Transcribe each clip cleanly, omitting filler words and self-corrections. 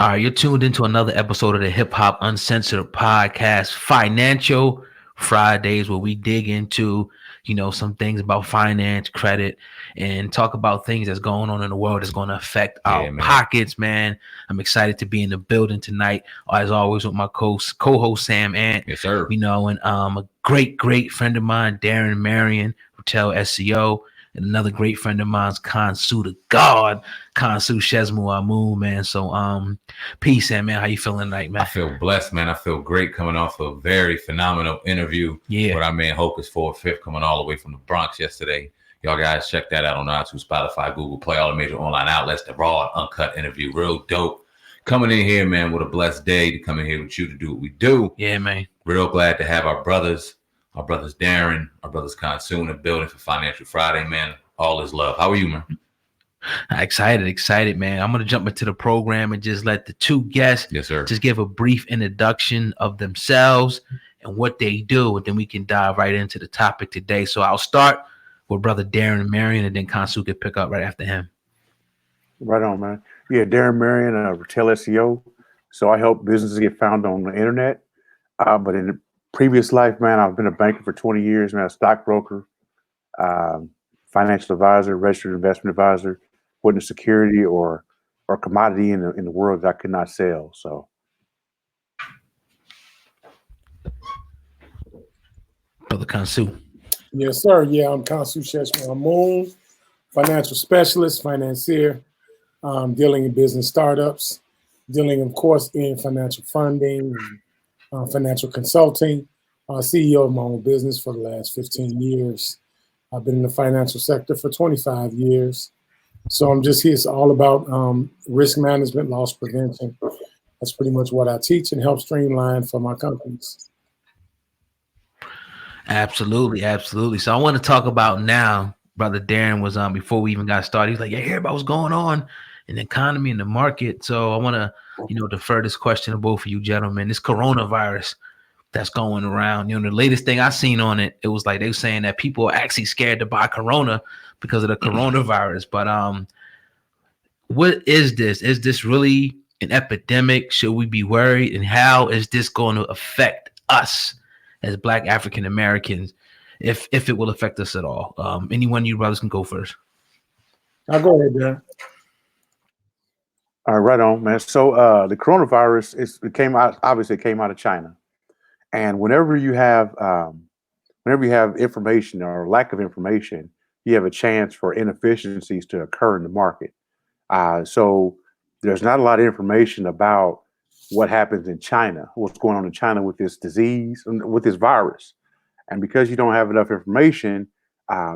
All right, you're tuned into another episode of the Hip Hop Uncensored podcast, Financial Fridays, where we dig into, some things about finance, credit, and talk about things that's going on in the world that's going to affect our pockets, man. I'm excited to be in the building tonight, as always, with my co-host Sam Ant. Yes, sir. And a great friend of mine, Darrin Marion, Retail SEO. And another great friend of mine's Khonsu the God, Khonsu Shesmu Amu, man. So peace, man. How you feeling tonight, man? I feel blessed, man. I feel great coming off a very phenomenal interview with our man Hocus 4/5 coming all the way from the Bronx yesterday. Y'all guys check that out on iTunes, Spotify, Google Play, all the major online outlets. The raw, uncut interview, real dope. Coming in here, man, with a blessed day to come in here with you to do what we do. Yeah, man. Real glad to have our brothers Darrin, our brothers Khonsu in the building for Financial Friday, man. All is love. How are you, man? Excited, man. I'm going to jump into the program and just let the two guests just give a brief introduction of themselves and what they do, and then we can dive right into the topic today. So I'll start with brother Darrin Marion, and then Khonsu can pick up right after him. Right on, man. Yeah, Darrin Marion, Retail SEO. So I help businesses get found on the internet. But in the previous life, man, I've been a banker for 20 years, man, a stockbroker, financial advisor, registered investment advisor, putting a security or commodity in the world that I could not sell. So, brother Khonsu. Yes, sir. Yeah, I'm Khonsu Shesmu, financial specialist, financier, dealing in business startups, dealing, of course, in financial funding, financial consulting, CEO of my own business for the last 15 years. I've been in the financial sector for 25 years. So I'm just here. It's all about risk management, loss prevention. That's pretty much what I teach and help streamline for my companies. Absolutely. So I want to talk about now, brother Darrin was on before we even got started. He's like, yeah, hear about what's going on in the economy and the market. So I want to, defer this question to both of you gentlemen. This coronavirus that's going around, the latest thing I seen on it, it was like they were saying that people are actually scared to buy Corona because of the coronavirus. But what is this? Is this really an epidemic? Should we be worried? And how is this going to affect us as Black African Americans, if it will affect us at all? Anyone of you brothers can go first. I'll go ahead, Dan. All right, right on, man. So the coronavirus it came out of China. And whenever you have information or lack of information, you have a chance for inefficiencies to occur in the market. So there's not a lot of information about what happens in China, what's going on in China with this disease, with this virus. And because you don't have enough information,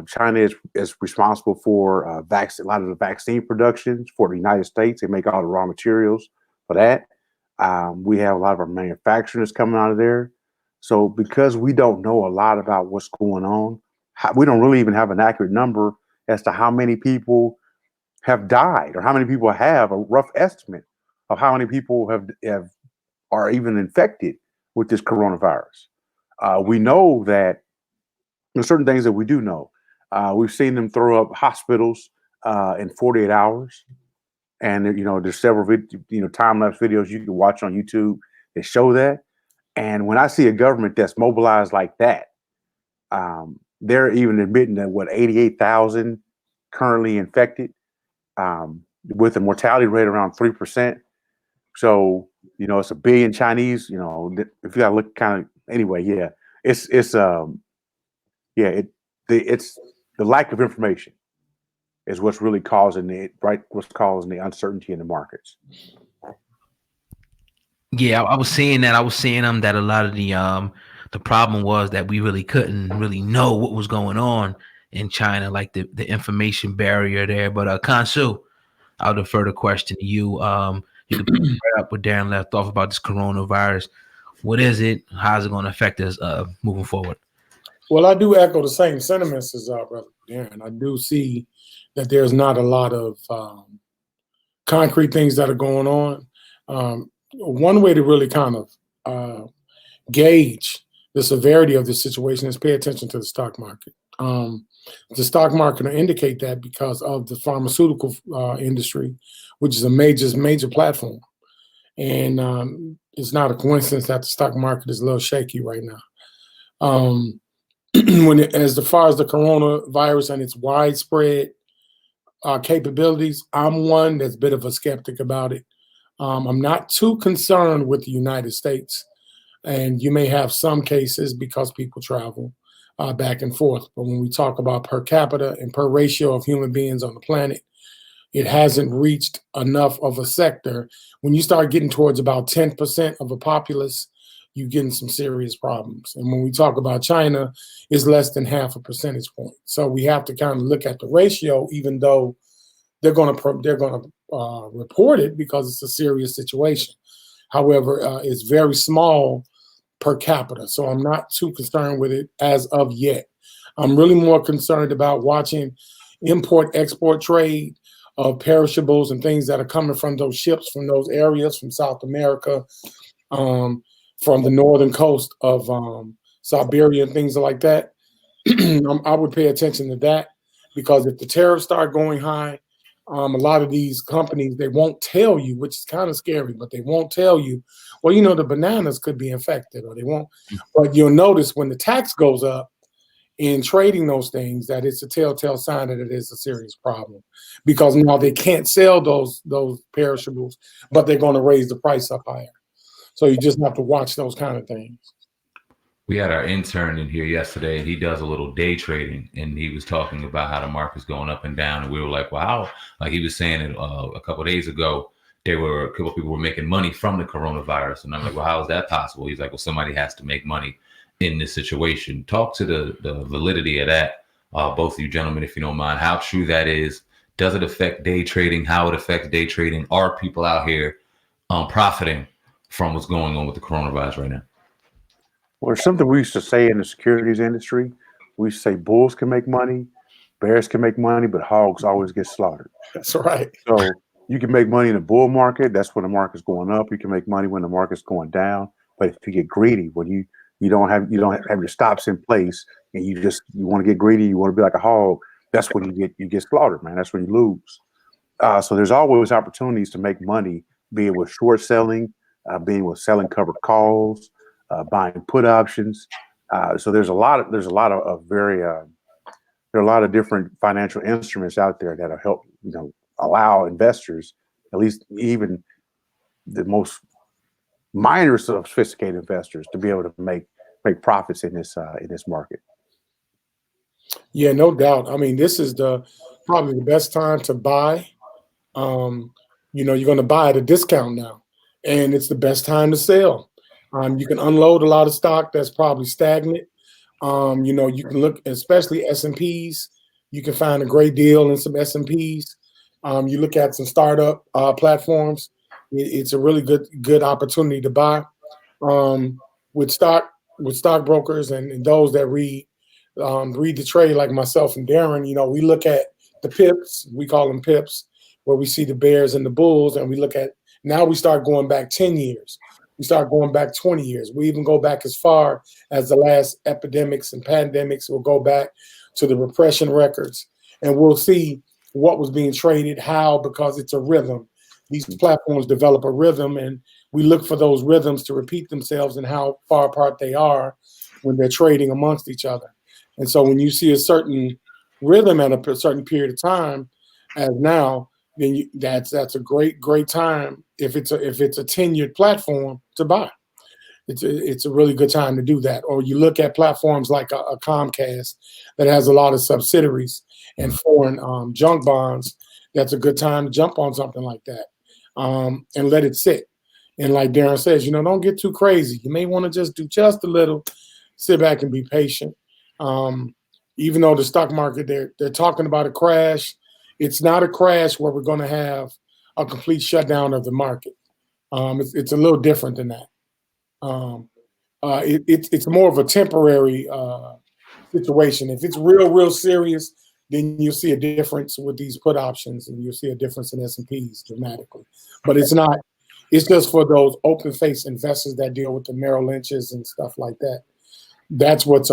China is responsible for a lot of the vaccine productions for the United States. They make all the raw materials for that. We have a lot of our manufacturing that's coming out of there. So because we don't know a lot about what's going on, we don't really even have an accurate number as to how many people have died or how many people have a rough estimate of how many people are even infected with this coronavirus. We know that there's certain things that we do know. We've seen them throw up hospitals in 48 hours. And, there's several time-lapse videos you can watch on YouTube that show that. And when I see a government that's mobilized like that, they're even admitting that 88,000 currently infected, with a mortality rate around 3%. So, it's a billion Chinese, if you gotta look kind of anyway, yeah, it's the lack of information is what's really causing what's causing the uncertainty in the markets. Yeah, I was seeing that. I was seeing that a lot of the problem was that we really couldn't really know what was going on in China, like the information barrier there. But Khonsu, I'll defer the question to you. You can pick right up with Darrin left off about this coronavirus. What is it? How is it going to affect us moving forward? Well, I do echo the same sentiments as brother Darrin. I do see that there's not a lot of concrete things that are going on. One way to really kind of gauge the severity of the situation is pay attention to the stock market. The stock market will indicate that because of the pharmaceutical industry, which is a major platform. And it's not a coincidence that the stock market is a little shaky right now. As far as the coronavirus and its widespread capabilities, I'm one that's a bit of a skeptic about it. I'm not too concerned with the United States, and you may have some cases because people travel back and forth. But when we talk about per capita and per ratio of human beings on the planet, it hasn't reached enough of a sector. When you start getting towards about 10% of a populace, you're getting some serious problems. And when we talk about China, it's less than half a percentage point. So we have to kind of look at the ratio, even though they're going to report it because it's a serious situation. However, it's very small per capita. So I'm not too concerned with it as of yet. I'm really more concerned about watching import-export trade of perishables and things that are coming from those ships, from those areas, from South America, from the northern coast of Siberia and things like that. I would pay attention to that, because if the tariffs start going high, a lot of these companies, they won't tell you, which is kind of scary, but they won't tell you, well, you know, the bananas could be infected, or they won't. But you'll notice when the tax goes up in trading those things, that it's a telltale sign that it is a serious problem, because now they can't sell those perishables, but they're going to raise the price up higher. So you just have to watch those kind of things. We had our intern in here yesterday, and he does a little day trading, and he was talking about how the market's going up and down, and we were like, wow. Like he was saying it a couple of days ago, a couple of people were making money from the coronavirus, and I'm like, well, how is that possible? He's like, well, somebody has to make money in this situation. Talk to the validity of that, both of you gentlemen, if you don't mind, how true that is. Does it affect day trading? How it affects day trading? Are people out here profiting from what's going on with the coronavirus right now? Well, there's something we used to say in the securities industry. We used to say bulls can make money, bears can make money, but hogs always get slaughtered. That's right. So you can make money in the bull market. That's when the market's going up. You can make money when the market's going down. But if you get greedy, when you don't have your stops in place, and you want to get greedy, you want to be like a hog, that's when you get slaughtered, man. That's when you lose. So there's always opportunities to make money, be it with short selling, being with selling covered calls, buying put options. So there are a lot of different financial instruments out there that'll help, allow investors, at least even the most minor of sophisticated investors, to be able to make profits in this market. Yeah, no doubt. I mean, this is probably the best time to buy. You're going to buy at a discount now, and it's the best time to sell. You can unload a lot of stock that's probably stagnant. You can look, especially S&Ps. You can find a great deal in some S&Ps. You look at some startup platforms. It's a really good opportunity to buy. With stockbrokers and those that read the trade, like myself and Darrin, we look at the pips. We call them pips, where we see the bears and the bulls, and we start going back 10 years. We start going back 20 years. We even go back as far as the last epidemics and pandemics. We'll go back to the repression records, and we'll see what was being traded, how, because it's a rhythm. These platforms develop a rhythm, and we look for those rhythms to repeat themselves and how far apart they are when they're trading amongst each other. And so when you see a certain rhythm at a certain period of time, as now, then that's a great time if it's a tenured platform to buy. It's a really good time to do that. Or you look at platforms like a Comcast that has a lot of subsidiaries and foreign junk bonds. That's a good time to jump on something like that and let it sit. And like Darrin says, don't get too crazy. You may want to just do just a little, sit back and be patient. Even though the stock market, they're talking about a crash, it's not a crash where we're going to have a complete shutdown of the market. It's a little different than that. It's more of a temporary situation. If it's real serious, then you'll see a difference with these put options, and you'll see a difference in S&Ps dramatically. But it's not. It's just for those open-faced investors that deal with the Merrill Lynches and stuff like that. That's what's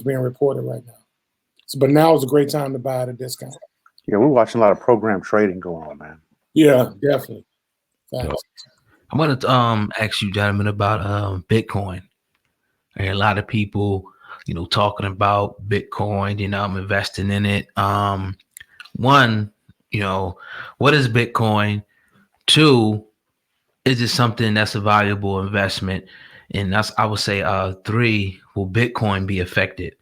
being reported right now. But now is a great time to buy at a discount. Yeah, we're watching a lot of program trading going on, man. Yeah, definitely. Thanks. I want to ask you, gentlemen, about Bitcoin. And a lot of people, talking about Bitcoin. I'm investing in it. One, what is Bitcoin? Two, is it something that's a valuable investment? And I would say, three, will Bitcoin be affected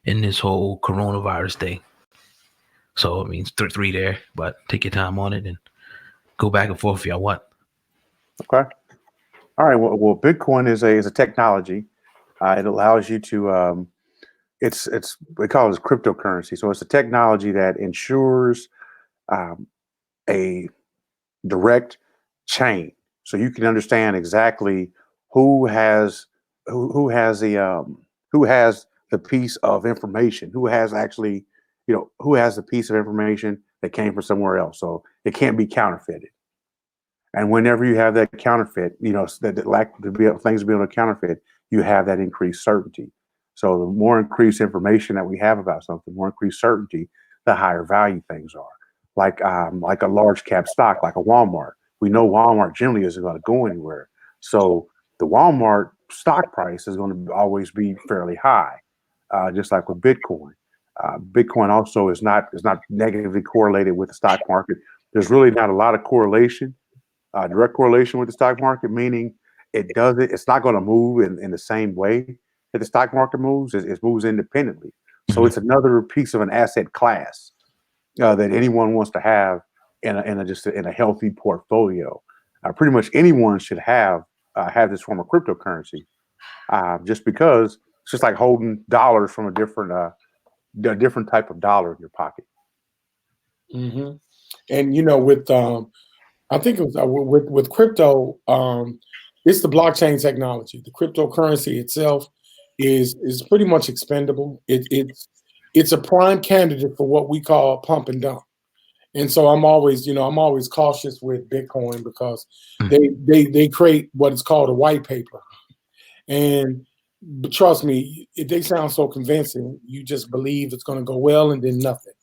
in this whole coronavirus thing? So it means three there, but take your time on it and go back and forth if y'all want. Okay. All right. Well, Bitcoin is a technology. It allows you to. It's we call it cryptocurrency. So it's a technology that ensures a direct chain, so you can understand exactly who has who has the piece of information, who has actually, who has the piece of information that came from somewhere else. So it can't be counterfeited. And whenever you have that counterfeit, that lack to be things to be able to counterfeit, you have that increased certainty. So the more increased information that we have about something, more increased certainty, the higher value things are. Like a large cap stock, like a Walmart. We know Walmart generally isn't going to go anywhere. So the Walmart stock price is going to always be fairly high, just like with Bitcoin. Bitcoin also is not negatively correlated with the stock market. There's really not a lot of correlation, direct correlation with the stock market, meaning it's not going to move in the same way that the stock market moves. It moves independently. So it's another piece of an asset class that anyone wants to have in a healthy portfolio. Pretty much anyone should have this form of cryptocurrency, just because it's just like holding dollars from a different type of dollar in your pocket. Mm-hmm. And with I think it was with crypto, it's the blockchain technology. The cryptocurrency itself is pretty much expendable. It's a prime candidate for what we call pump and dump. And so I'm always cautious with Bitcoin because they create what is called a white paper. But trust me, they sound so convincing. You just believe it's going to go well, and then nothing.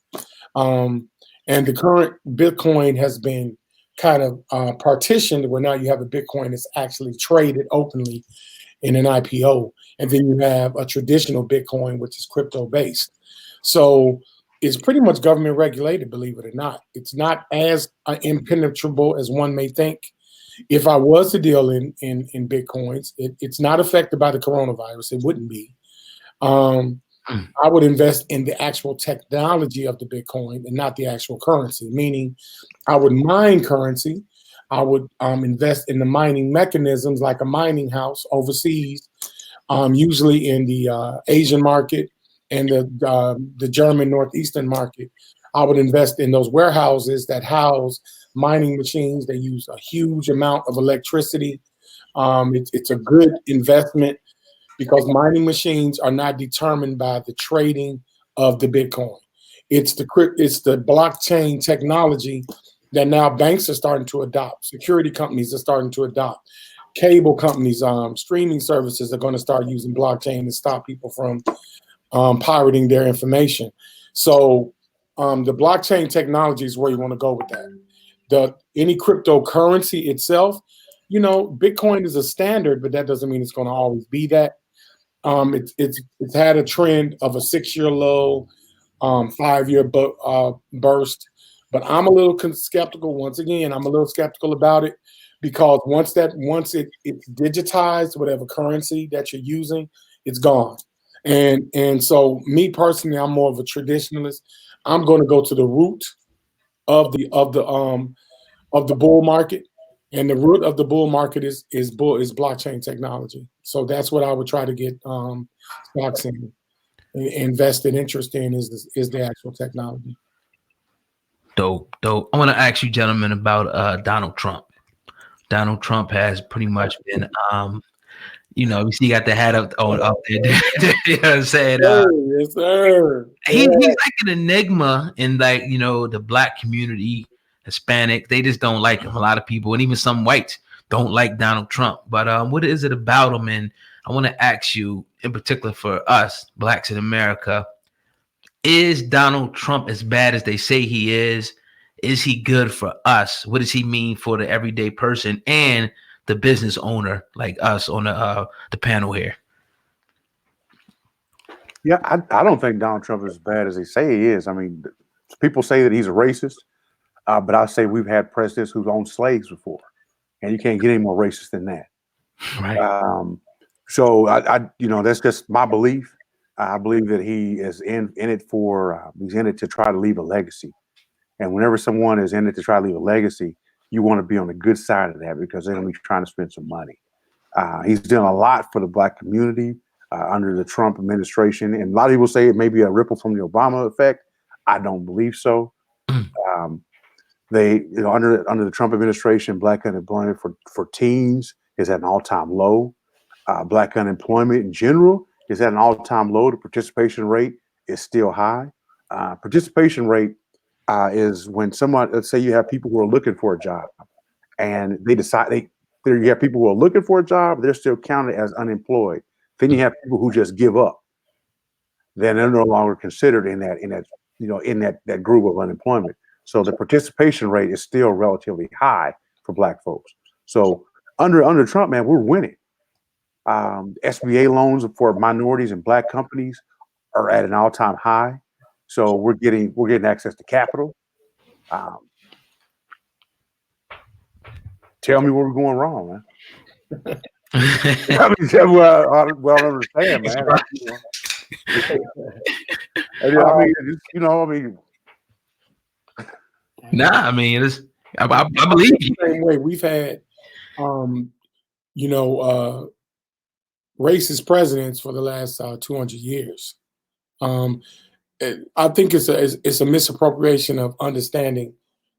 And the current Bitcoin has been kind of partitioned, where now you have a Bitcoin that's actually traded openly in an IPO, and then you have a traditional Bitcoin, which is crypto based. So it's pretty much government regulated, believe it or not. It's not as impenetrable as one may think. If I was to deal in Bitcoins, it's not affected by the coronavirus. It wouldn't be. I would invest in the actual technology of the Bitcoin and not the actual currency, meaning I would mine currency. I would invest in the mining mechanisms like a mining house overseas, usually in the Asian market and the German Northeastern market. I would invest in those warehouses that house mining machines. They use a huge amount of electricity. It's a good investment because mining machines are not determined by the trading of the Bitcoin. It's the blockchain technology that now banks are starting to adopt. Security companies are starting to adopt. Cable companies, streaming services are going to start using blockchain to stop people from pirating their information. So the blockchain technology is where you want to go with that. Any cryptocurrency itself, Bitcoin is a standard, but that doesn't mean it's going to always be that. It's had a trend of a 6-year low, 5-year burst, but I'm a little skeptical. Once again, I'm a little skeptical about it because once it's digitized, whatever currency that you're using, it's gone. And so me personally, I'm more of a traditionalist. I'm going to go to the root of the bull market. And the root of the bull market is blockchain technology. So that's what I would try to get stocks in, invested interest in is the actual technology. Dope. I want to ask you, gentlemen, about Donald Trump. Donald Trump has pretty much been, you see, he got the hat up there. You know what I'm saying? Yes, sir. He's like an enigma in the black community. Hispanic, they just don't like him. A lot of people, and even some whites, don't like Donald Trump. But what is it about him? And I want to ask you, in particular, for us blacks in America, is Donald Trump as bad as they say he is? Is he good for us? What does he mean for the everyday person? And the business owner like us on the panel here? Yeah, I don't think Donald Trump is as bad as they say he is. I mean, people say that he's a racist, but I say we've had presidents who've owned slaves before, and you can't get any more racist than that. Right. So I that's just my belief. I believe that he is in it for he's in it to try to leave a legacy. And whenever someone is in it to try to leave a legacy, you want to be on the good side of that because they're going to be trying to spend some money. He's done a lot for the Black community under the Trump administration. And a lot of people say it may be a ripple from the Obama effect. I don't believe so. They, under the Trump administration, Black unemployment for teens is at an all-time low. Black unemployment in general is at an all-time low. The participation rate is still high. Participation rate is when someone, let's say you have people who are looking for a job and they decide you have people who are looking for a job, they're still counted as unemployed. Then you have people who just give up. Then they're no longer considered in that group of unemployment. So the participation rate is still relatively high for Black folks. So under Trump, man, we're winning. SBA loans for minorities and Black companies are at an all-time high. So we're getting access to capital. Tell me where we're going wrong, man. I understand, man. Nah, I mean, I believe you. Same way we've had, racist presidents for the last 200 years. I think it's a misappropriation of understanding,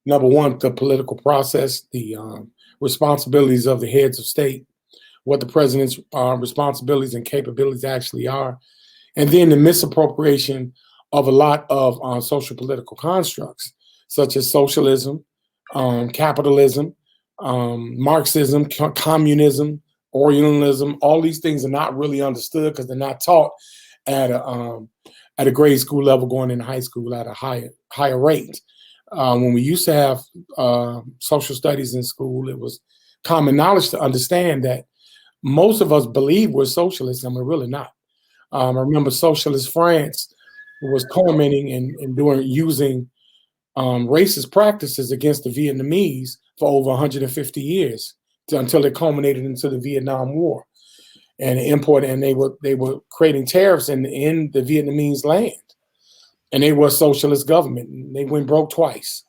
number one, the political process, the responsibilities of the heads of state, what the president's responsibilities and capabilities actually are, and then the misappropriation of a lot of social political constructs, such as socialism, capitalism, Marxism, communism, Orientalism. All these things are not really understood because they're not taught at a grade school level, going into high school at a higher rate. When we used to have social studies in school, it was common knowledge to understand that most of us believe we're socialists and we're really not. I remember socialist France was commenting and using racist practices against the Vietnamese for over 150 years until it culminated into the Vietnam War and they were creating tariffs in the Vietnamese land, and they were a socialist government. And they went broke twice,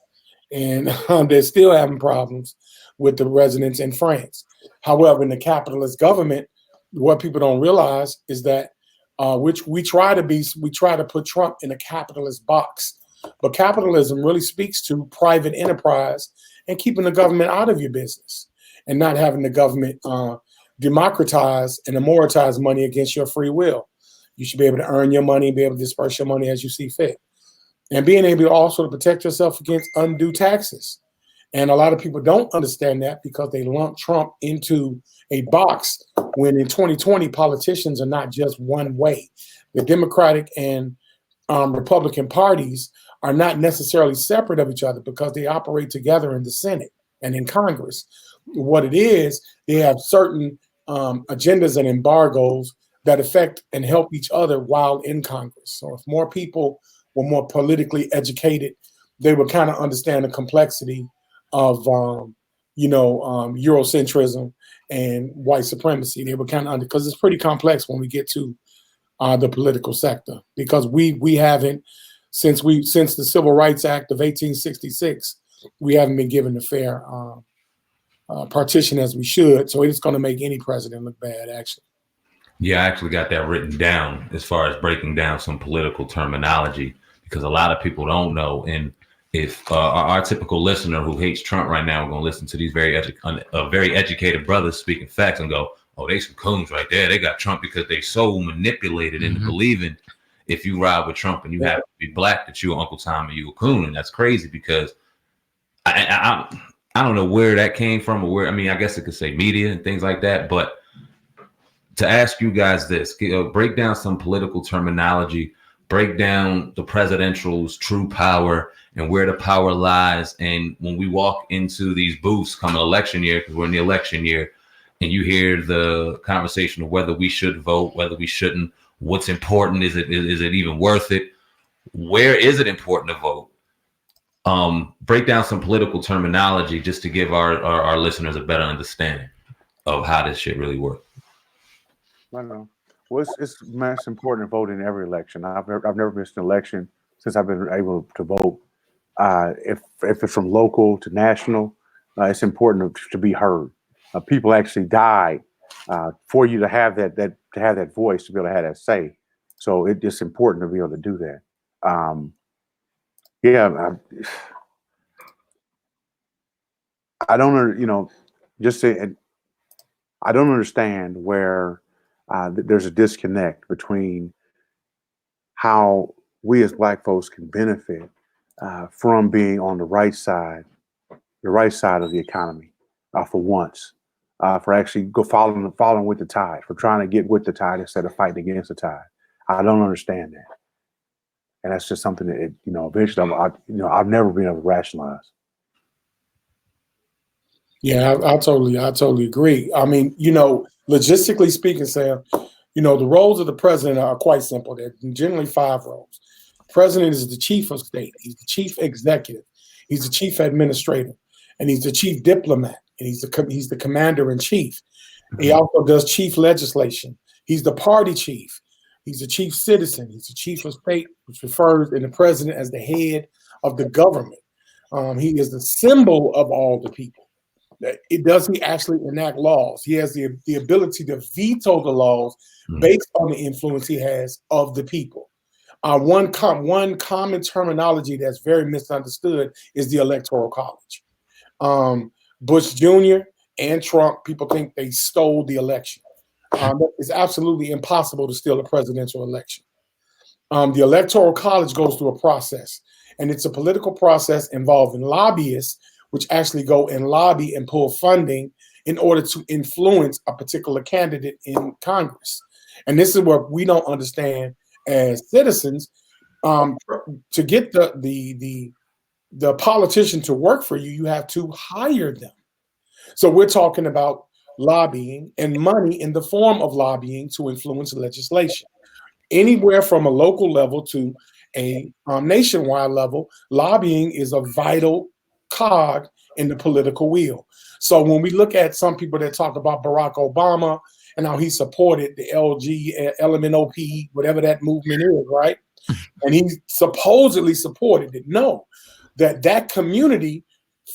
and they're still having problems with the residents in France. However, in the capitalist government, what people don't realize is that which we try to put Trump in a capitalist box, but capitalism really speaks to private enterprise and keeping the government out of your business and not having the government democratize and amortize money against your free will. You should be able to earn your money, be able to disperse your money as you see fit, and being able also to protect yourself against undue taxes. And a lot of people don't understand that because they lump Trump into a box when in 2020, politicians are not just one way. The Democratic and Republican parties are not necessarily separate of each other because they operate together in the Senate and in Congress. What it is, they have certain agendas and embargoes that affect and help each other while in Congress. So if more people were more politically educated, they would kind of understand the complexity of Eurocentrism and white supremacy. They were kind of because it's pretty complex when we get to the political sector, because we haven't since the Civil Rights Act of 1866, we haven't been given a fair partition as we should. So it's going to make any president look bad, actually. Yeah, I actually got that written down as far as breaking down some political terminology, because a lot of people don't know. And if our typical listener who hates Trump right now, we're going to listen to these very educated brothers speaking facts and go, oh, they some coons right there. They got Trump because they so manipulated into believing if you ride with Trump and you have to be Black, that you're Uncle Tom and you a coon. And that's crazy, because I don't know where that came from, or where, I guess it could say media and things like that. But to ask you guys this, break down some political terminology, break down the presidential's true power and where the power lies. And when we walk into these booths come election year, because we're in the election year, and you hear the conversation of whether we should vote, whether we shouldn't, what's important, is it even worth it? Where is it important to vote? Break down some political terminology just to give our listeners a better understanding of how this shit really works. I know. Well, it's most important to vote in every election. I've never missed an election since I've been able to vote. If it's from local to national, it's important to be heard. People actually died for you to have that voice, to be able to have that say. So it's important to be able to do that. I don't, just say, I don't understand where there's a disconnect between how we as Black folks can benefit from being on the right side of the economy for once, for actually following with the tide, for trying to get with the tide instead of fighting against the tide. I don't understand that, and that's just something that eventually I've never been able to rationalize. Yeah, I totally agree. I mean, logistically speaking, Sam, the roles of the president are quite simple. They're generally 5 roles. President is the chief of state. He's the chief executive. He's the chief administrator, and he's the chief diplomat, and he's the commander in chief. Mm-hmm. He also does chief legislation. He's the party chief. He's the chief citizen. He's the chief of state, which refers to the president as the head of the government. He is the symbol of all the people. Does he actually enact laws? He has the ability to veto the laws based on the influence he has of the people. One common terminology that's very misunderstood is the Electoral College. Bush Jr. and Trump, people think they stole the election. It's absolutely impossible to steal a presidential election. The Electoral College goes through a process, and it's a political process involving lobbyists, which actually go and lobby and pull funding in order to influence a particular candidate in Congress. And this is what we don't understand as citizens. To get the politician to work for you, you have to hire them. So we're talking about lobbying and money in the form of lobbying to influence legislation. Anywhere from a local level to a nationwide level, lobbying is a vital cog in the political wheel. So when we look at some people that talk about Barack Obama and how he supported the LMNOP, whatever that movement is, right? And he supposedly supported it. No, that community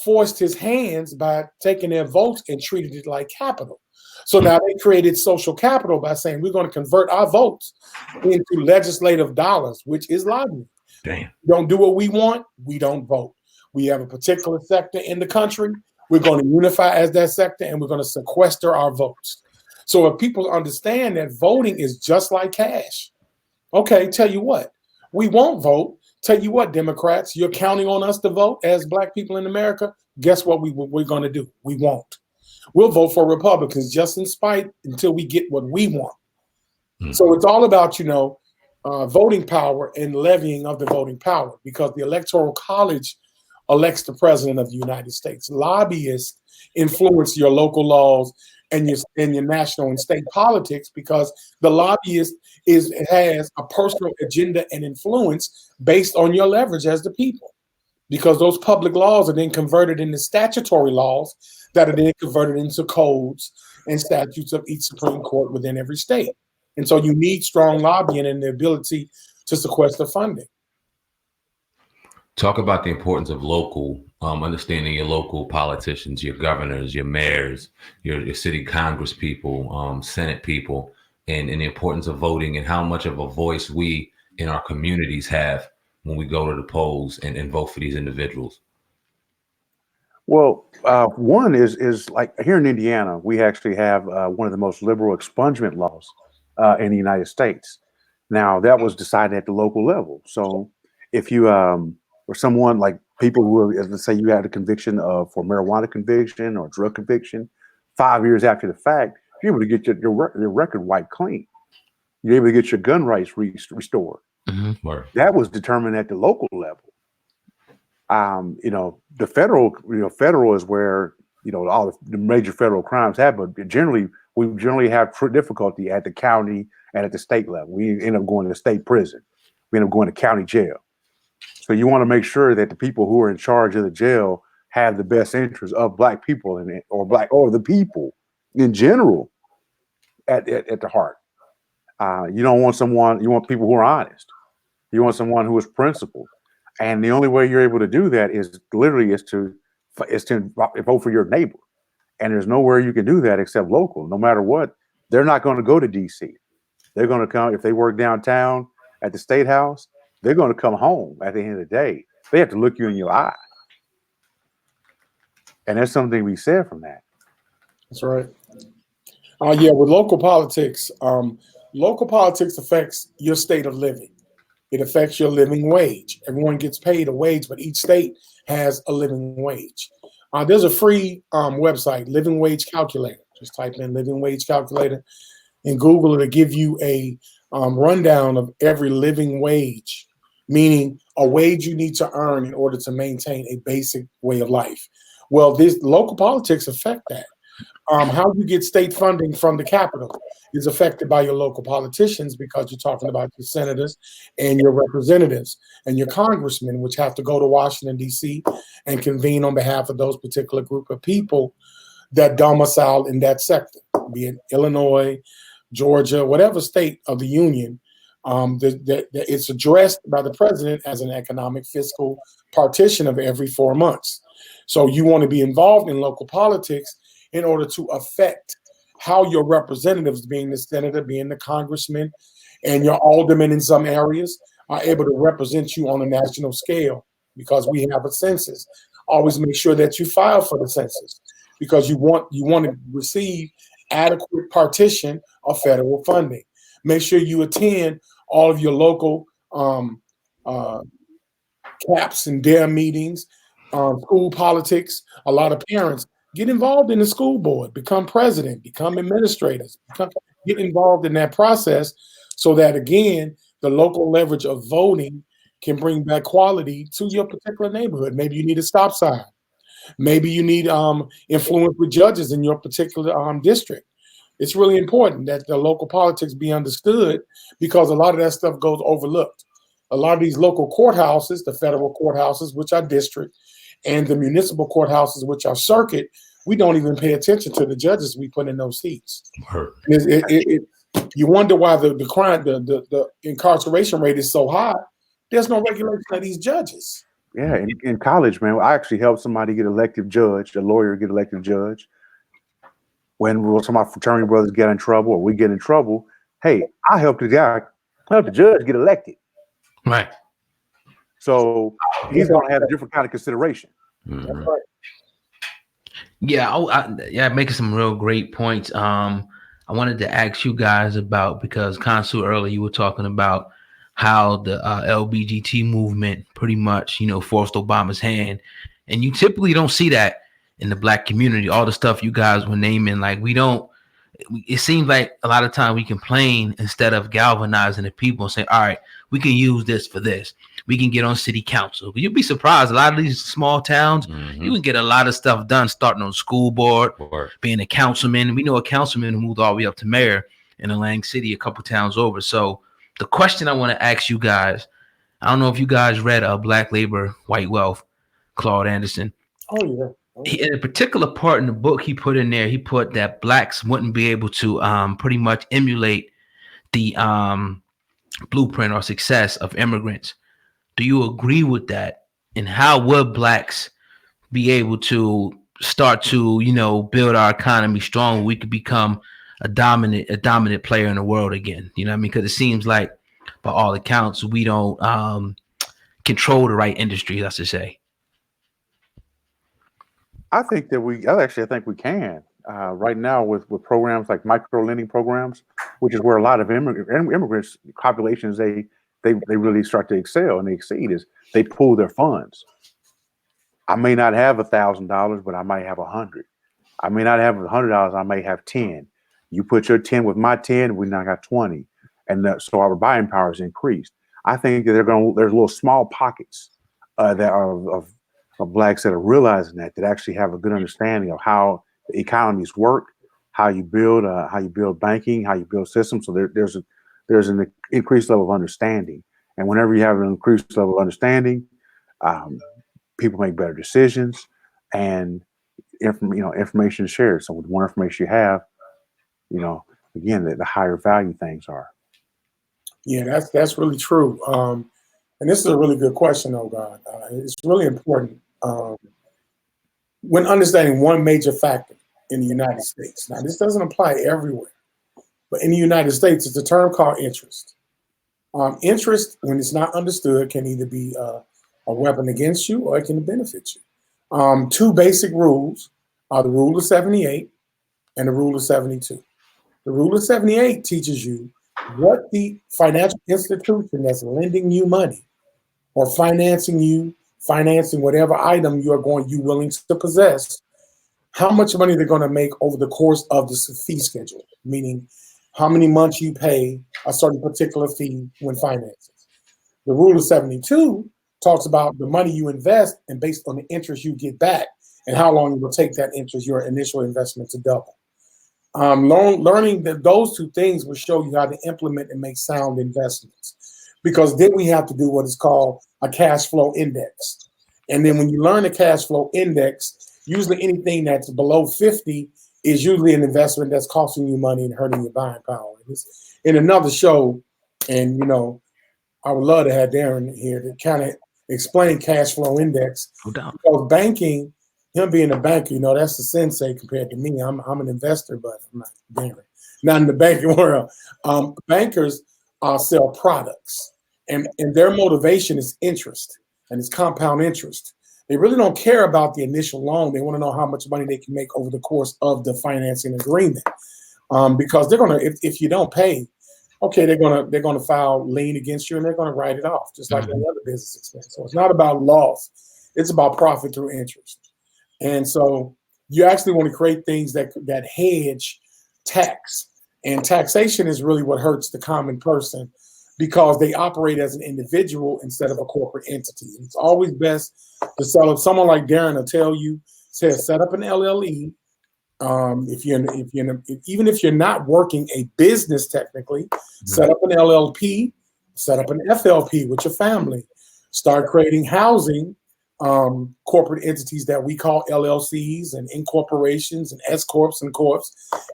forced his hands by taking their votes and treated it like capital. So now they created social capital by saying we're going to convert our votes into legislative dollars, which is lobbying. Damn. We don't do what we want, we don't vote. We have a particular sector in the country. We're going to unify as that sector, and we're going to sequester our votes. So if people understand that voting is just like cash, okay, tell you what, we won't vote. Tell you what, Democrats, you're counting on us to vote as Black people in America. Guess what we're going to do? We won't. We'll vote for Republicans just in spite until we get what we want. Mm-hmm. So it's all about, voting power and levying of the voting power, because the Electoral College elects the president of the United States. Lobbyists influence your local laws and your national and state politics, because the lobbyist has a personal agenda and influence based on your leverage as the people. Because those public laws are then converted into statutory laws that are then converted into codes and statutes of each Supreme Court within every state. And so you need strong lobbying and the ability to sequester funding. Talk about the importance of local, understanding your local politicians, your governors, your mayors, your city Congress people, Senate people, and the importance of voting and how much of a voice we in our communities have when we go to the polls and vote for these individuals. Well, one is like here in Indiana, we actually have one of the most liberal expungement laws in the United States. Now, that was decided at the local level. So if you or someone like people who, let's say you had a conviction for marijuana conviction or drug conviction, 5 years after the fact, you're able to get your record wiped clean. You're able to get your gun rights restored. Mm-hmm. That was determined at the local level. The federal is where all the major federal crimes happen. But we generally have difficulty at the county and at the state level. We end up going to state prison. We end up going to county jail. So you want to make sure that the people who are in charge of the jail have the best interests of Black people or the people in general at the heart. You don't want you want people who are honest. You want someone who is principled. And the only way you're able to do that is to vote for your neighbor. And there's nowhere you can do that except local. No matter what, they're not going to go to DC. They're going to come, if they work downtown at the State House, they're going to come home at the end of the day. They have to look you in your eye. And there's something to be said from that. That's right. Yeah, with local politics affects your state of living. It affects your living wage. Everyone gets paid a wage, but each state has a living wage. There's a free website, Living Wage Calculator. Just type in Living Wage Calculator in Google. It'll give you a rundown of every living wage, meaning a wage you need to earn in order to maintain a basic way of life. Well, local politics affect that. How you get state funding from the Capitol is affected by your local politicians, because you're talking about your senators and your representatives and your congressmen, which have to go to Washington, D.C. and convene on behalf of those particular group of people that domicile in that sector, be it Illinois, Georgia, whatever state of the union. It's addressed by the president as an economic fiscal partition of every 4 months. So you want to be involved in local politics in order to affect how your representatives, being the senator, being the congressman, and your aldermen in some areas, are able to represent you on a national scale, because we have a census. Always make sure that you file for the census, because you want to receive adequate partition of federal funding. Make sure you attend all of your local CAPS and DARE meetings, school politics. A lot of parents get involved in the school board, become president, become administrators, get involved in that process, so that, again, the local leverage of voting can bring back quality to your particular neighborhood. Maybe you need a stop sign. Maybe you need influence with judges in your particular district. It's really important that the local politics be understood, because a lot of that stuff goes overlooked. A lot of these local courthouses, the federal courthouses, which are district, and the municipal courthouses, which are circuit, we don't even pay attention to the judges we put in those seats. You wonder why the crime, the incarceration rate is so high. There's no regulation of these judges. Yeah, in college, man, I actually helped somebody get elected judge, a lawyer get elected judge. When some of my fraternity brothers get in trouble, or we get in trouble, hey, I helped the judge get elected. Right. So he's going to have a different kind of consideration. That's right. Yeah, making some real great points. I wanted to ask you guys about, because Khonsu, earlier you were talking about how the LBGT movement pretty much, forced Obama's hand, and you typically don't see that in the Black community. All the stuff you guys were naming, like it seems like a lot of time we complain instead of galvanizing the people and saying, all right, we can use this for this. We can get on city council. You'd be surprised. A lot of these small towns, you can get a lot of stuff done, starting on school board, being a councilman. We know a councilman who moved all the way up to mayor in Atlantic City, a couple towns over. So the question I want to ask you guys, I don't know if you guys read Black Labor, White Wealth, Claude Anderson. Oh, yeah. In a particular part in the book he put in there, he put that Blacks wouldn't be able to pretty much emulate the blueprint or success of immigrants. Do you agree with that? And how would Blacks be able to start to, build our economy strong? We could become a dominant player in the world again. You know what I mean? Because it seems like, by all accounts, we don't control the right industries, I should say. I think we can right now with programs like micro lending programs, which is where a lot of immigrants populations they really start to excel and they exceed, is they pool their funds. I may not have $1,000, but I might have 100. I may not have $100. I may have 10. You put your 10 with my 10, we now got 20, and so our buying power is increased. I think that there's little small pockets that are of of blacks that are realizing that actually have a good understanding of how the economies work, how you build banking, how you build systems. So there's an increased level of understanding. And whenever you have an increased level of understanding, people make better decisions, and information is shared. So with more information you have, again, the higher value things are. Yeah, that's really true. And this is a really good question, though, God. It's really important when understanding one major factor in the United States. Now, this doesn't apply everywhere, but in the United States, it's a term called interest. Interest, when it's not understood, can either be a weapon against you or it can benefit you. Two basic rules are the rule of 78 and the rule of 72. The rule of 78 teaches you what the financial institution that's lending you money or financing whatever item you willing to possess, how much money they're going to make over the course of the fee schedule, meaning how many months you pay a certain particular fee when financing. The rule of 72 talks about the money you invest and based on the interest you get back and how long it will take that interest, your initial investment, to double. Learning that those two things will show you how to implement and make sound investments, because then we have to do what is called a cash flow index. And then when you learn the cash flow index, usually anything that's below 50 is usually an investment that's costing you money and hurting your buying power. It's in another show, and I would love to have Darrin here to kind of explain cash flow index. No doubt. Because banking, him being a banker, that's the sensei compared to me. I'm an investor, but I'm not Darrin. Not in the banking world. Bankers sell products, and their motivation is interest, and it's compound interest. They really don't care about the initial loan. They want to know how much money they can make over the course of the financing agreement, because they're gonna, if you don't pay, okay, they're gonna file lien against you and they're gonna write it off, just like any other business expense. So it's not about loss; it's about profit through interest. And so you actually want to create things that hedge tax, and taxation is really what hurts the common person, because they operate as an individual instead of a corporate entity. It's always best to sell. If someone like Darrin will tell you, set up an LLE. Even if you're not working a business technically, set up an LLP, set up an FLP with your family, start creating housing corporate entities that we call LLCs and incorporations and S corps and corps,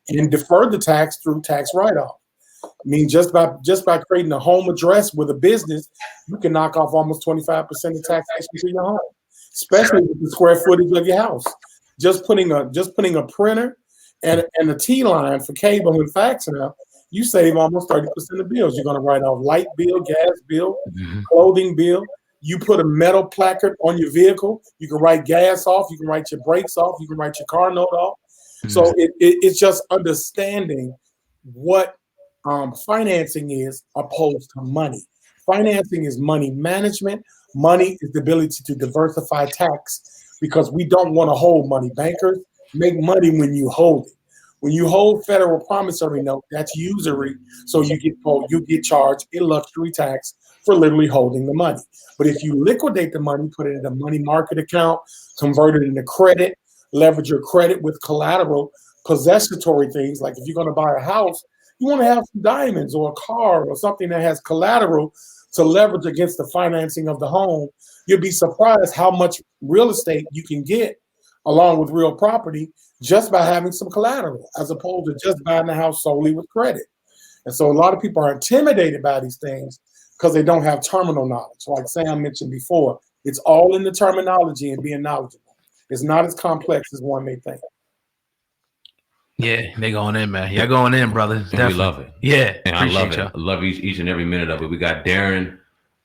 and defer the tax through tax write-off. I mean, just by creating a home address with a business, you can knock off almost 25% of taxation to your home, especially with the square footage of your house. Just putting a printer and a T line for cable and faxing up, you save almost 30% of bills. You're going to write off light bill, gas bill, clothing bill. You put a metal placard on your vehicle, you can write gas off, you can write your brakes off, you can write your car note off. So it's just understanding what financing is opposed to money. Financing is money management. Money is the ability to diversify tax, because we don't want to hold money. Bankers make money when you hold it. When you hold federal promissory note, that's usury. So you get charged a luxury tax for literally holding the money. But if you liquidate the money, put it in a money market account, convert it into credit, leverage your credit with collateral, possessory things, like if you're going to buy a house, you want to have some diamonds or a car or something that has collateral to leverage against the financing of the home. You'll be surprised how much real estate you can get along with real property just by having some collateral, as opposed to just buying the house solely with credit. And so a lot of people are intimidated by these things because they don't have terminal knowledge. Like Sam mentioned before, it's all in the terminology and being knowledgeable. It's not as complex as one may think. Yeah, they going in, man. Y'all going in, brother. We love it. Yeah, and I love it. I love each and every minute of it. We got Darrin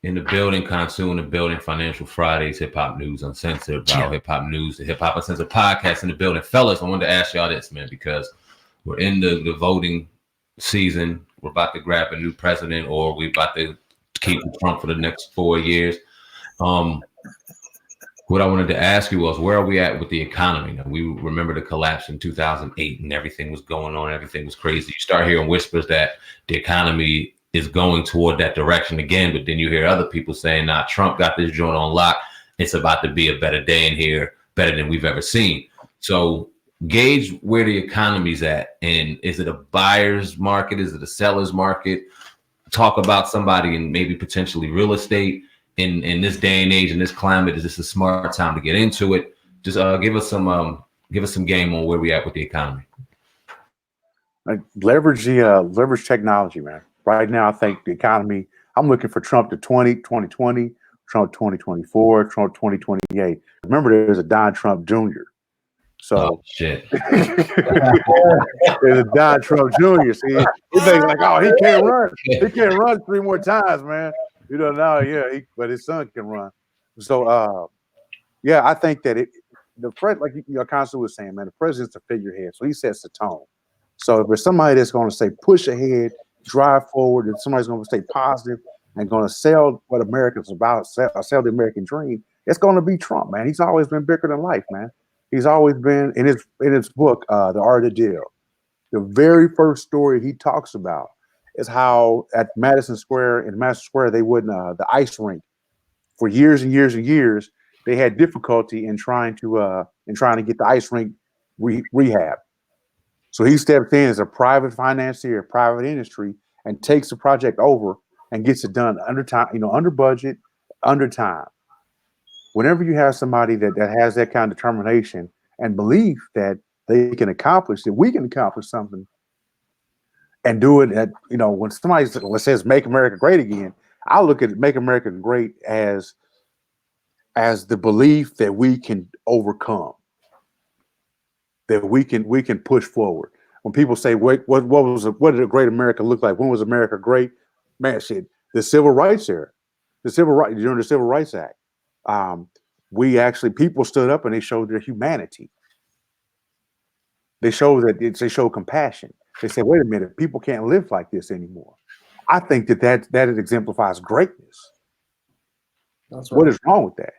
in the building, Khonsu in the building, Financial Fridays, Hip Hop News Uncensored, Viral Hip Hop News, the Hip Hop Uncensored podcast in the building. Fellas, I wanted to ask y'all this, man, because we're in the voting season. We're about to grab a new president, or we're about to keep Trump for the next 4 years. What I wanted to ask you was, where are we at with the economy? Now, we remember the collapse in 2008 and everything was going on. Everything was crazy. You start hearing whispers that the economy is going toward that direction again, but then you hear other people saying, nah, Trump got this joint on lock it's about to be a better day in here, better than we've ever seen. So gauge where the economy's at, and is it a buyer's market? Is it a seller's market? Talk about somebody in maybe potentially real estate in this day and age, in this climate. Is this a smart time to get into it? Just give us some game on where we at with the economy. Leverage technology, man. Right now, I think the economy, I'm looking for Trump to 2020, Trump 2024, Trump 2028. Remember, there's a Don Trump Jr. So shit. There's a Don Trump Jr. See, he thinks like, oh, he can't run. He can't run 3 more times, man. You know, now, yeah, but his son can run. So, yeah, I think that like your counsel was saying, man, the president's a figurehead, so he sets the tone. So if there's somebody that's going to say push ahead, drive forward, and somebody's going to stay positive and going to sell what America's about, sell the American dream, it's going to be Trump, man. He's always been bigger than life, man. He's always been in his book, The Art of the Deal. The very first story he talks about is how at Madison Square they wouldn't the ice rink for years and years and years. They had difficulty in trying to get the ice rink rehab. So he steps in as a private financier, private industry, and takes the project over and gets it done under time, under budget, under time. Whenever you have somebody that has that kind of determination and belief that they can accomplish, that we can accomplish something and do it at, when somebody says make America great again, I look at Make America Great as the belief that we can overcome, that we can push forward. When people say, what did a great America look like? When was America great? Man, shit, the civil rights era, during the Civil Rights Act. People stood up and they showed their humanity. They showed compassion. They said, wait a minute, people can't live like this anymore. I think that exemplifies greatness. That's right. What is wrong with that?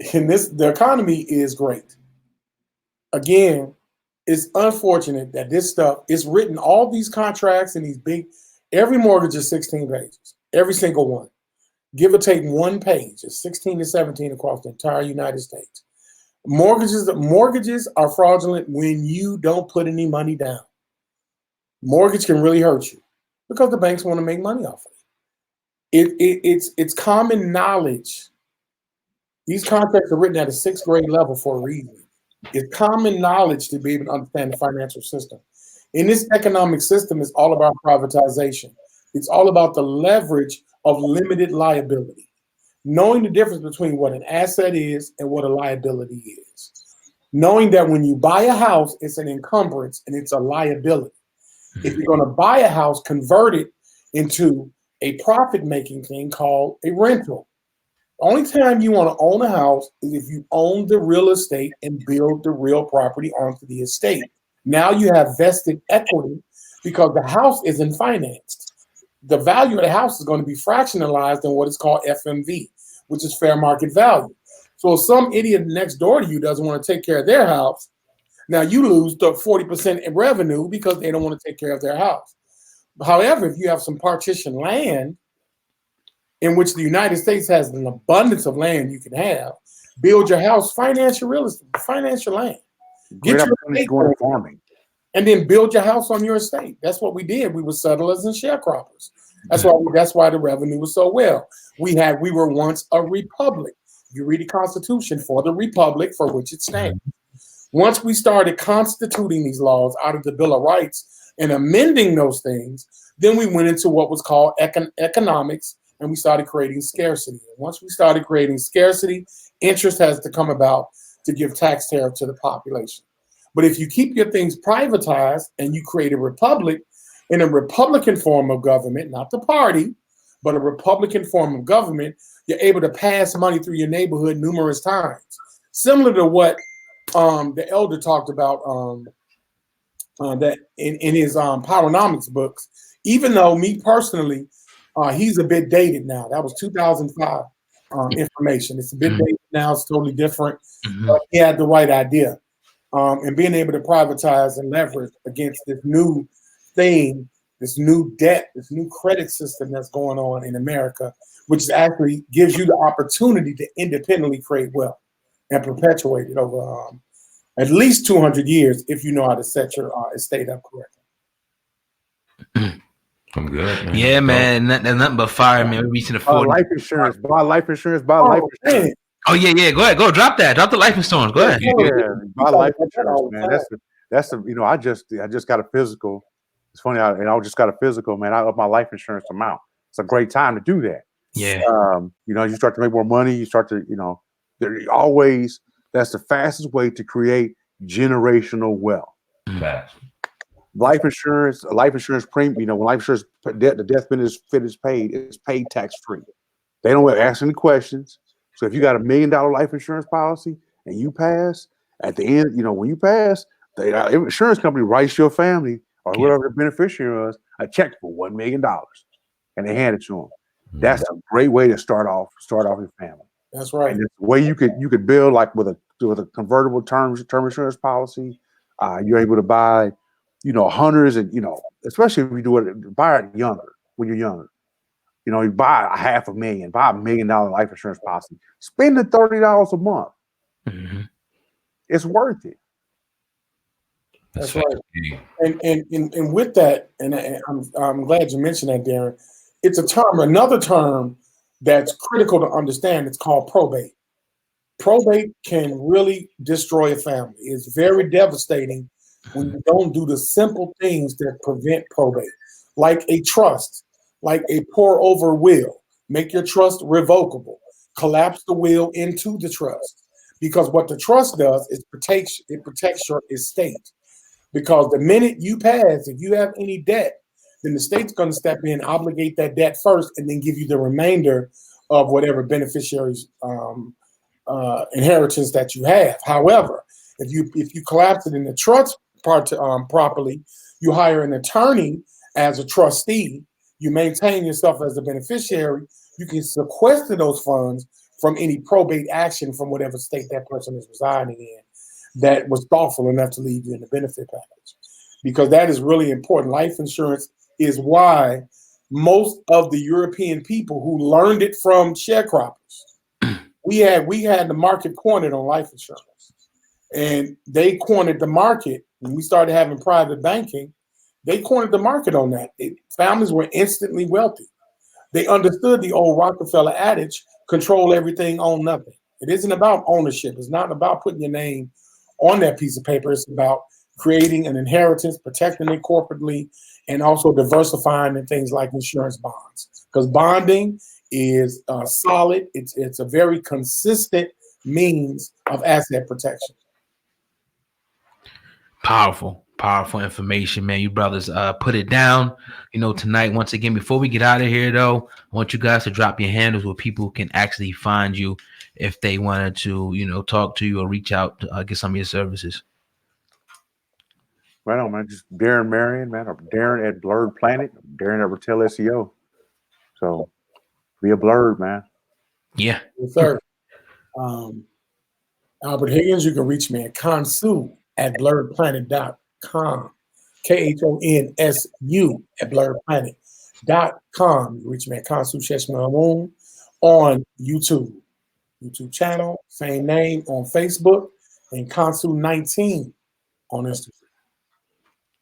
The economy is great. Again, it's unfortunate that this stuff is written, all these contracts and every mortgage is 16 pages, every single one. Give or take 1 page, it's 16 to 17 across the entire United States. Mortgages are fraudulent when you don't put any money down. Mortgage can really hurt you because the banks want to make money off of it. It's common knowledge. These contracts are written at a 6th grade level for a reason. It's common knowledge to be able to understand the financial system. In this economic system, it's all about privatization. It's all about the leverage of limited liability. Knowing the difference between what an asset is and what a liability is. Knowing that when you buy a house, it's an encumbrance and it's a liability. If you're going to buy a house, convert it into a profit-making thing called a rental. The only time you want to own a house is if you own the real estate and build the real property onto the estate. Now you have vested equity because the house isn't financed. The value of the house is going to be fractionalized in what is called FMV, which is fair market value. So if some idiot next door to you doesn't want to take care of their house, now you lose the 40% in revenue because they don't want to take care of their house. However, if you have some partition land, in which the United States has an abundance of land you can have, build your house, finance your real estate, finance your land. Get your estate going farming. And then build your house on your estate. That's what we did. We were settlers and sharecroppers. That's why the revenue was so well. We were once a republic. You read the Constitution, for the republic for which it stands. Once we started constituting these laws out of the Bill of Rights and amending those things, then we went into what was called economics, and we started creating scarcity. And once we started creating scarcity, interest has to come about to give tax tariff to the population. But if you keep your things privatized and you create a republic, in a Republican form of government, not the party, but a Republican form of government, you're able to pass money through your neighborhood numerous times. Similar to what the elder talked about that in his Powernomics books, even though me personally, he's a bit dated now. That was 2005 information. It's a bit dated now. It's totally different. But he had the right idea. And being able to privatize and leverage against this new thing, this new debt, this new credit system that's going on in America, which actually gives you the opportunity to independently create wealth and perpetuate it over at least 200 years if you know how to set your estate up correctly. I'm good, man. Yeah, man. There's nothing but fire, man. We're reaching the 40. Life insurance. Buy life insurance. Buy life insurance. Oh yeah. Go ahead. Go drop that. Drop the life insurance. Go ahead. Yeah, buy life insurance, man. That's the I just got a physical. It's funny, I just got a physical, man. I up my life insurance amount. It's a great time to do that. Yeah. You start to make more money. You start to, that's the fastest way to create generational wealth. Facts. Life insurance premium, when life insurance, the death benefit is paid, it's paid tax free. They don't ask any questions. So if you got $1 million life insurance policy and you pass, at the end, when you pass, the insurance company writes your family or whoever the beneficiary was a check for $1 million, and they hand it to them. That's a great way to start off your family. That's right. And it's the way you could build, like with a convertible term insurance policy. You're able to buy, hundreds, and especially if you do it, buy it when you're younger. You buy $500,000, buy $1 million life insurance policy. Spend the $30 a month. Mm-hmm. It's worth it. That's right. And with that, and I'm glad you mentioned that, Darren. It's another term that's critical to understand. It's called probate. Probate can really destroy a family. It's very devastating when you don't do the simple things that prevent probate, like a trust, like a pour over will. Make your trust revocable. Collapse the will into the trust. Because what the trust does is protects your estate. Because the minute you pass, if you have any debt, then the state's going to step in, obligate that debt first, and then give you the remainder of whatever beneficiaries inheritance that you have. However, if you collapse it in the trust part properly, you hire an attorney as a trustee, you maintain yourself as a beneficiary, you can sequester those funds from any probate action from whatever state that person is residing in that was thoughtful enough to leave you in the benefit package. Because that is really important. Life insurance is why most of the European people who learned it from sharecroppers, we had the market cornered on life insurance. And they cornered the market when we started having private banking. They cornered the market on that. Families were instantly wealthy. They understood the old Rockefeller adage, control everything, own nothing. It isn't about ownership. It's not about putting your name on that piece of paper. It's about creating an inheritance, protecting it corporately, and also diversifying in things like insurance bonds. Because bonding is solid. It's a very consistent means of asset protection. Powerful information, man. You brothers put it down, tonight. Once again, before we get out of here, though, I want you guys to drop your handles where people can actually find you if they wanted to, talk to you or reach out to get some of your services. Right on, man. Just Darrin Marion, man, or Darrin at Blurred Planet, Darrin at Retail SEO. So be a blurred, man. Yeah. Yes, sir. Albert Higgins, you can reach me at Khonsu at blurredplanet.com. KHONSU at blurredplanet.com. You can reach me at Khonsu Sheshmamoon on YouTube channel, same name on Facebook, and Khonsu19 on Instagram.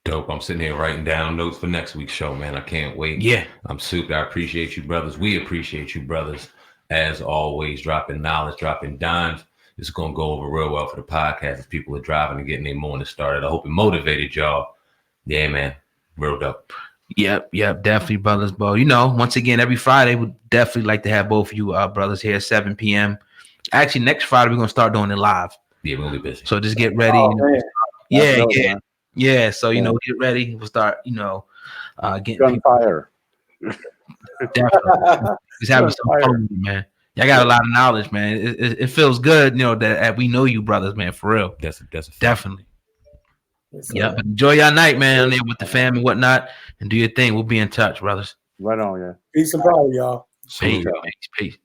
Dope. I'm sitting here writing down notes for next week's show, man. I can't wait. Yeah. I'm super. I appreciate you, brothers. We appreciate you, brothers. As always, dropping knowledge, dropping dimes. It's going to go over real well for the podcast as people are driving and getting their morning started. I hope it motivated y'all. Yeah, man. Real dope. Yep, definitely, brothers. But once again, every Friday, we'd definitely like to have both of you brothers here at 7 p.m. Actually, next Friday, we're going to start doing it live. Yeah, we'll be busy. So just get ready. Yeah. So, get ready. We'll start, getting gunfire. Definitely. Just having some fun, man. Y'all got a lot of knowledge, man. It feels good, that we know you brothers, man, for real. That's definitely. Yeah, but enjoy your night, man, on there with the fam and whatnot, and do your thing. We'll be in touch, brothers. Right on, yeah. Peace and power, y'all. Peace.